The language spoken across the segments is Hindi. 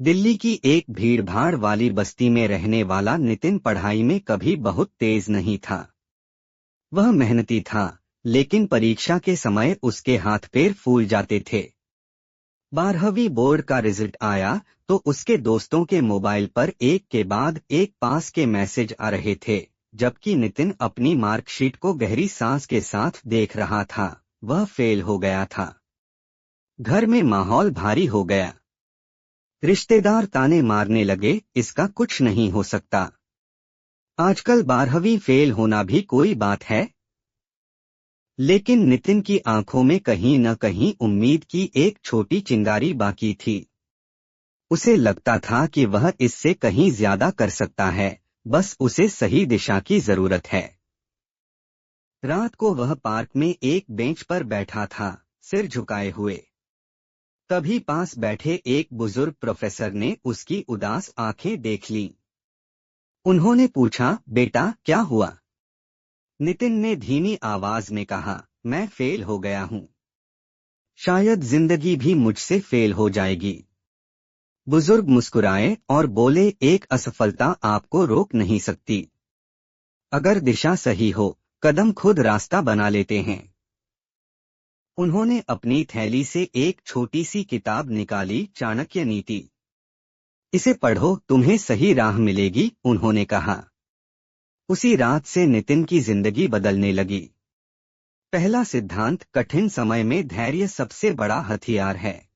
दिल्ली की एक भीड़भाड़ वाली बस्ती में रहने वाला नितिन पढ़ाई में कभी बहुत तेज नहीं था। वह मेहनती था, लेकिन परीक्षा के समय उसके हाथ पैर फूल जाते थे। 12वीं बोर्ड का रिजल्ट आया तो उसके दोस्तों के मोबाइल पर एक के बाद एक पास के मैसेज आ रहे थे, जबकि नितिन अपनी मार्कशीट को गहरी सांस के साथ देख रहा था। वह फेल हो गया था। घर में माहौल भारी हो गया। रिश्तेदार ताने मारने लगे, इसका कुछ नहीं हो सकता। आजकल 12वीं फेल होना भी कोई बात है। लेकिन नितिन की आंखों में कहीं न कहीं उम्मीद की एक छोटी चिंगारी बाकी थी। उसे लगता था कि वह इससे कहीं ज्यादा कर सकता है, बस उसे सही दिशा की जरूरत है। रात को वह पार्क में एक बेंच पर बैठा था, सिर झुकाए हुए। तभी पास बैठे एक बुजुर्ग प्रोफेसर ने उसकी उदास आंखें देख लीं। उन्होंने पूछा, बेटा क्या हुआ? नितिन ने धीमी आवाज में कहा, मैं फेल हो गया हूँ। शायद जिंदगी भी मुझसे फेल हो जाएगी। बुजुर्ग मुस्कुराए और बोले, एक असफलता आपको रोक नहीं सकती। अगर दिशा सही हो, कदम खुद रास्ता बना लेते हैं। उन्होंने अपनी थैली से एक छोटी सी किताब निकाली, चाणक्य नीति। इसे पढ़ो, तुम्हें सही राह मिलेगी, उन्होंने कहा। उसी रात से नितिन की जिंदगी बदलने लगी। पहला सिद्धांत, कठिन समय में धैर्य सबसे बड़ा हथियार है।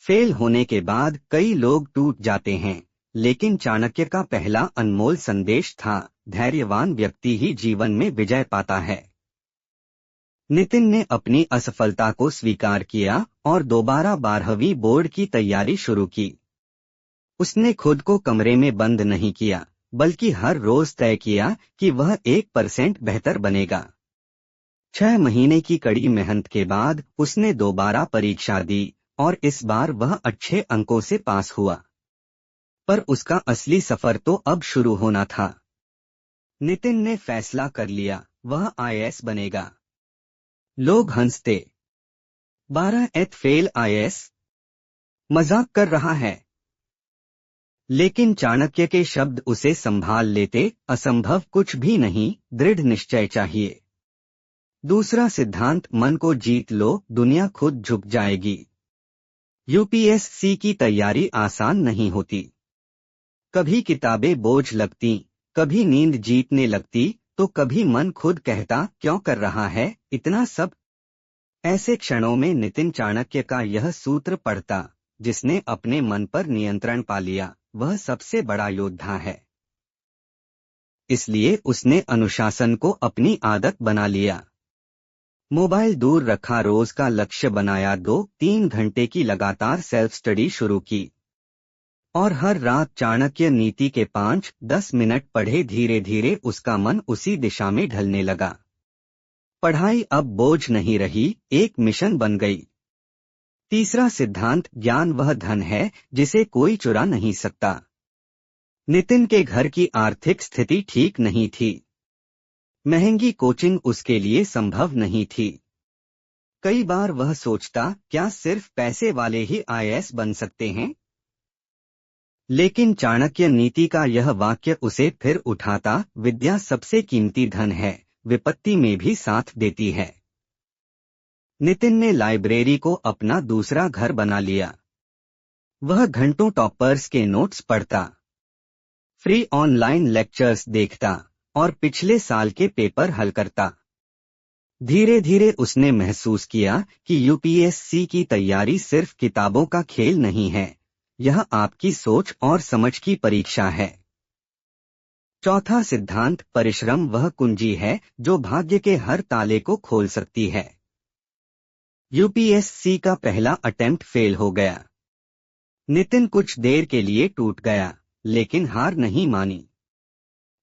फेल होने के बाद कई लोग टूट जाते हैं, लेकिन चाणक्य का पहला अनमोल संदेश था, धैर्यवान व्यक्ति ही जीवन में विजय पाता है। नितिन ने अपनी असफलता को स्वीकार किया और दोबारा 12वीं बोर्ड की तैयारी शुरू की। उसने खुद को कमरे में बंद नहीं किया, बल्कि हर रोज तय किया कि वह 1% बेहतर बनेगा। 6 महीने की कड़ी मेहनत के बाद उसने दोबारा परीक्षा दी और इस बार वह अच्छे अंकों से पास हुआ। पर उसका असली सफर तो अब शुरू होना था। नितिन ने फैसला कर लिया, वह आईएएस बनेगा। लोग हंसते। 12th fail IAS? मजाक कर रहा है। लेकिन चाणक्य के शब्द उसे संभाल लेते, असंभव कुछ भी नहीं, दृढ़ निश्चय चाहिए। दूसरा सिद्धांत, मन को जीत लो, दुनिया खुद झुक जाएगी। यूपीएससी की तैयारी आसान नहीं होती। कभी किताबें बोझ लगती, कभी नींद जीतने लगती, तो कभी मन खुद कहता, क्यों कर रहा है इतना सब। ऐसे क्षणों में नितिन चाणक्य का यह सूत्र पढ़ता, जिसने अपने मन पर नियंत्रण पा लिया, वह सबसे बड़ा योद्धा है। इसलिए उसने अनुशासन को अपनी आदत बना लिया। मोबाइल दूर रखा, रोज का लक्ष्य बनाया, 2-3 घंटे की लगातार सेल्फ स्टडी शुरू की। और हर रात चाणक्य नीति के 5-10 मिनट पढ़े। धीरे धीरे उसका मन उसी दिशा में ढलने लगा। पढ़ाई अब बोझ नहीं रही, एक मिशन बन गई। तीसरा सिद्धांत, ज्ञान वह धन है जिसे कोई चुरा नहीं सकता। नितिन के घर की आर्थिक स्थिति ठीक नहीं थी। महंगी कोचिंग उसके लिए संभव नहीं थी। कई बार वह सोचता, क्या सिर्फ पैसे वाले ही आईएएस बन सकते हैं? लेकिन चाणक्य नीति का यह वाक्य उसे फिर उठाता, विद्या सबसे कीमती धन है, विपत्ति में भी साथ देती है। नितिन ने लाइब्रेरी को अपना दूसरा घर बना लिया। वह घंटों टॉपर्स के नोट्स पढ़ता, फ्री ऑनलाइन लेक्चर्स देखता और पिछले साल के पेपर हल करता। धीरे धीरे उसने महसूस किया कि यूपीएससी की तैयारी सिर्फ किताबों का खेल नहीं है, यह आपकी सोच और समझ की परीक्षा है। चौथा सिद्धांत, परिश्रम वह कुंजी है जो भाग्य के हर ताले को खोल सकती है। यूपीएससी का पहला अटेम्प्ट फेल हो गया। नितिन कुछ देर के लिए टूट गया, लेकिन हार नहीं मानी।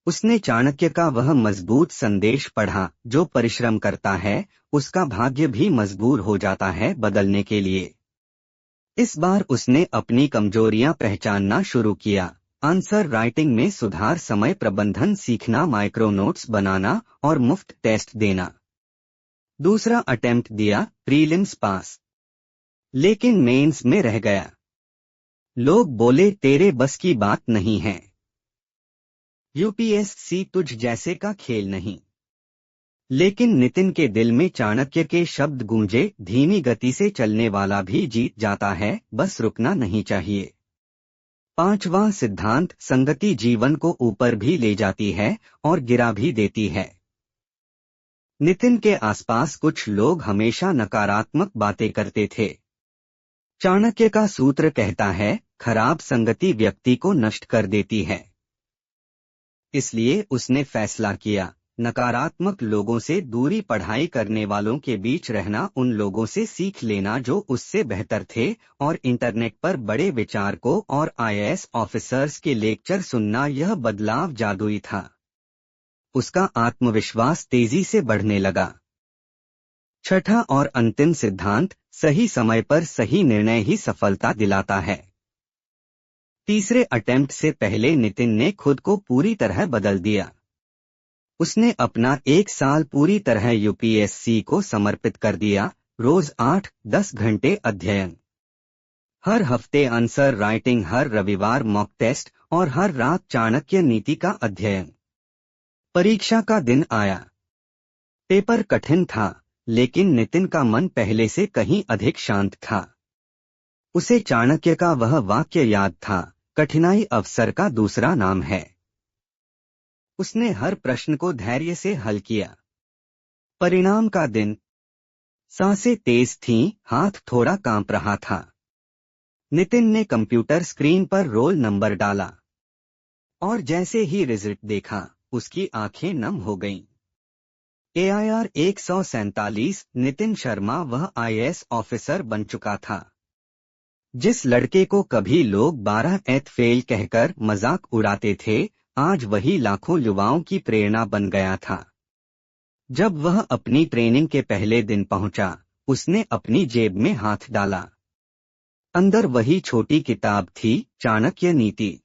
उसने चाणक्य का वह मजबूत संदेश पढ़ा, जो परिश्रम करता है उसका भाग्य भी मजबूर हो जाता है बदलने के लिए। इस बार उसने अपनी कमजोरियां पहचानना शुरू किया, आंसर राइटिंग में सुधार, समय प्रबंधन सीखना, माइक्रो नोट्स बनाना और मुफ्त टेस्ट देना। दूसरा अटेम्प्ट दिया, प्रीलिम्स पास, लेकिन मेंस में रह गया। लोग बोले तेरे बस की बात नहीं है। यूपीएससी तुझ जैसे का खेल नहीं। लेकिन नितिन के दिल में चाणक्य के शब्द गूंजे, धीमी गति से चलने वाला भी जीत जाता है, बस रुकना नहीं चाहिए। पांचवां सिद्धांत, संगति जीवन को ऊपर भी ले जाती है और गिरा भी देती है। नितिन के आसपास कुछ लोग हमेशा नकारात्मक बातें करते थे। चाणक्य का सूत्र कहता है, खराब संगति व्यक्ति को नष्ट कर देती है। इसलिए उसने फैसला किया, नकारात्मक लोगों से दूरी, पढ़ाई करने वालों के बीच रहना, उन लोगों से सीख लेना जो उससे बेहतर थे, और इंटरनेट पर बड़े विचारकों और आईएएस ऑफिसर्स के लेक्चर सुनना। यह बदलाव जादुई था। उसका आत्मविश्वास तेजी से बढ़ने लगा। छठा और अंतिम सिद्धांत, सही समय पर सही निर्णय ही सफलता दिलाता है। तीसरे अटेम्प्ट से पहले नितिन ने खुद को पूरी तरह बदल दिया। उसने अपना 1 साल पूरी तरह यूपीएससी को समर्पित कर दिया। रोज 8-10 घंटे अध्ययन, हर हफ्ते आंसर राइटिंग, हर रविवार मॉक टेस्ट और हर रात चाणक्य नीति का अध्ययन। परीक्षा का दिन आया। पेपर कठिन था, लेकिन नितिन का मन पहले से कहीं अधिक शांत था। उसे चाणक्य का वह वाक्य याद था, कठिनाई अवसर का दूसरा नाम है। उसने हर प्रश्न को धैर्य से हल किया। परिणाम का दिन, सांसें तेज थीं, हाथ थोड़ा कांप रहा था। नितिन ने कंप्यूटर स्क्रीन पर रोल नंबर डाला, और जैसे ही रिजल्ट देखा, उसकी आंखें नम हो गईं। AIR 147, नितिन शर्मा वह आईएएस ऑफिसर बन चुका था जिस लड़के को कभी लोग 12th फेल कहकर मजाक उड़ाते थे, आज वही लाखों युवाओं की प्रेरणा बन गया था। जब वह अपनी ट्रेनिंग के पहले दिन पहुंचा, उसने अपनी जेब में हाथ डाला। अंदर वही छोटी किताब थी, चाणक्य नीति।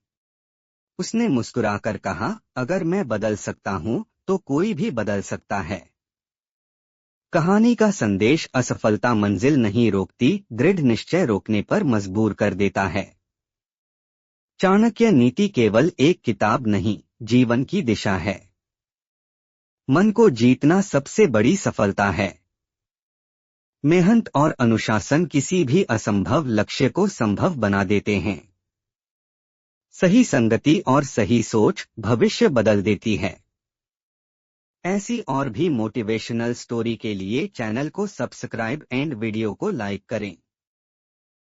उसने मुस्कुराकर कहा, अगर मैं बदल सकता हूं तो कोई भी बदल सकता है। कहानी का संदेश, असफलता मंजिल नहीं रोकती, दृढ़ निश्चय रोकने पर मजबूर कर देता है। चाणक्य नीति केवल एक किताब नहीं, जीवन की दिशा है। मन को जीतना सबसे बड़ी सफलता है। मेहनत और अनुशासन किसी भी असंभव लक्ष्य को संभव बना देते हैं। सही संगति और सही सोच भविष्य बदल देती है। ऐसी और भी मोटिवेशनल स्टोरी के लिए चैनल को सब्सक्राइब एंड वीडियो को लाइक करें।